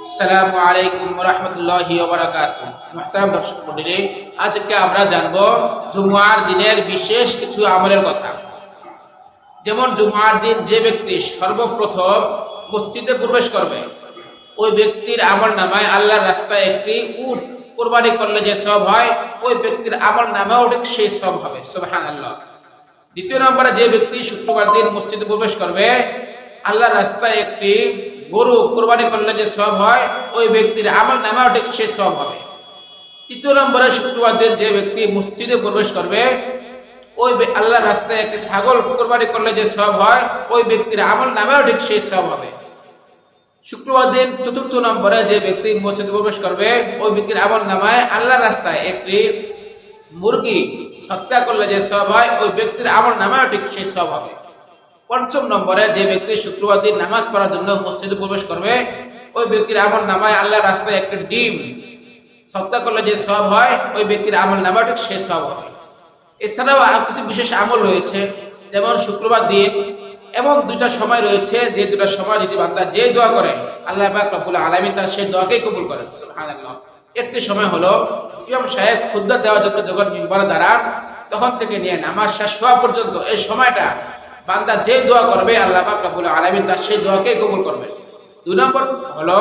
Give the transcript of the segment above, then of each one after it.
আসসালামু আলাইকুম ওয়া রাহমাতুল্লাহি ওয়া বারাকাতুহু। মুহতারাম দর্শক মণ্ডলী, আজকে আমরা জানব জুমআর দিনের বিশেষ কিছু আমলের কথা। যেমন জুমআর দিন যে ব্যক্তি সর্বপ্রথম মসজিদে প্রবেশ করবে, ওই ব্যক্তির আমলনামায় আল্লাহর রাস্তায় একটি উট কুরবানি করলে যে সওয়াব হয়, ওই ব্যক্তির আমলনামায়ও ঠিক সেই সওয়াব হবে। সুবহানাল্লাহ। দ্বিতীয় নম্বরে, যে ব্যক্তি শুক্রবার দিন মসজিদে প্রবেশ করবে, আল্লাহর রাস্তায় একটি গরু কুরবানি করলে যে সওয়াব হয়, ওই ব্যক্তির আমলনামায়ও ঠিক সেই সওয়াব হবে। তৃতীয় নম্বরে, শুক্রবার দিন যে ব্যক্তি মসজিদে প্রবেশ করবে, ওই আল্লাহর রাস্তায় একটি ছাগল কুরবানি করলে যে সওয়াব হয়, ওই ব্যক্তির আমলনামায়ও ঠিক সেই সওয়াব হবে। শুক্রবার দিন চতুর্থ নম্বরে, যে ব্যক্তি মসজিদে প্রবেশ করবে, ওই ব্যক্তির আমলনামায় আল্লাহর রাস্তায় একটি মুরগি সৎকার করলে যে সওয়াব হয়, ওই ব্যক্তির আমলনামায়ও ঠিক সেই সওয়াব হবে। পঞ্চম নম্বরে, যে ব্যক্তি শুক্রবার দিন নামাজ পড়ার জন্য মসজিদে প্রবেশ করবে, ওই ব্যক্তির আমলনামায় আল্লাহর রাস্তায় একটি ডিম সৎকার করলে যে সওয়াব হয়, ওই ব্যক্তির আমলনামায়ও ঠিক সেই সওয়াব হবে। এছাড়াও আরো কিছু বিশেষ আমল রয়েছে, যেমন শুক্রবার দিন এমন দুইটা সময় রয়েছে, যে দুটো সময় যদি বান্দা যে দোয়া করে, আল্লাহ পাক রব্বুল আলামিন তার সেই দোয়াকেই কবুল করেন। সুবহানাল্লাহ। একটি সময় হলো ইমাম সাহেব খুতবা দেওয়ার জন্য যখন মিম্বরে দাঁড়ান, তখন থেকে নিয়ে নামাজ শেষ হওয়া পর্যন্ত এই সময়টা বান্দা যে দোয়া করবে, আল্লাহ পাক রব্বুল আলামিন তার সেই দোয়াকেই কবুল করবেন। দুই নম্বর হলো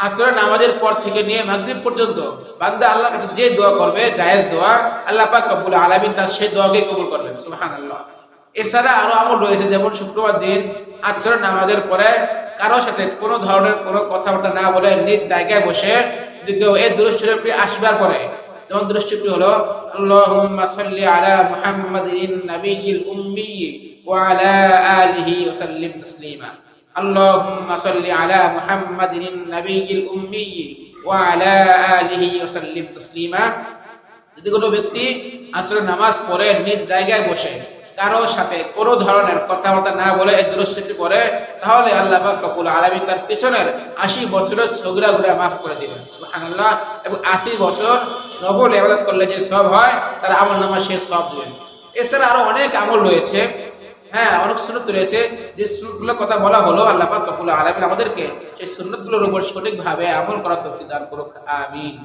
আসরের নামাজের পর থেকে নিয়ে মাগরিব পর্যন্ত বান্দা আল্লাহর কাছে যে দোয়া করবে, জায়েজ দোয়া, আল্লাহ পাক রব্বুল আলামিন তার সেই দোয়াকেই কবুল করবেন। সুবহানাল্লাহ। এছাড়া আরো আমল রয়েছে, যেমন শুক্রবার দিন আসরের নামাজের পরে কারো সাথে কোনো ধরনের কোনো কথাবার্তা না বলে নিজ জায়গায় বসে যদি কেউ এই দুরূদ শরীফটি 80 বার পড়ে, যেমন দুরূদ শরীফটি হলো আল্লাহুম্মা সাল্লি আলা মুহাম্মাদিন নাবিয়্যিল উম্মি ওয়া আলা আলিহি ওয়া সাল্লিম তাসলিমা। আল্লাহুম্মা সাল্লি আলা মুহাম্মাদিন নাবিয়্যিল উম্মি ওয়া আলা আলিহি ওয়া সাল্লিম তাসলিমা। যদি কোনো ব্যক্তি আসরের নামাজ পড়ে নিজ জায়গায় বসে কারো সাথে কোনো ধরনের কথাবার্তা না বলে এই দুরূদ শরীফটি পড়ে, তাহলে আল্লাহ পাক রব্বুল আলামিন তার পিছনের 80 বছরের সগীরা-গুনাহ মাফ করে দিবেন। সুবহানাল্লাহ। এবং 80 বছর নফল ইবাদত করলে যে সওয়াব হয়, তার আমলনামা সে সওয়াব দিবেন। এছাড়া আরো অনেক আমল রয়েছে, অনেক সুন্নাত রয়েছে, যে সুন্নাতগুলোর কথা বলা হলো। আল্লাহ পাক রব্বুল আলামিন আমাদেরকে সেই সুন্নাতগুলোর উপর সঠিকভাবে আমল করার তৌফিক দান করুক। আমিন।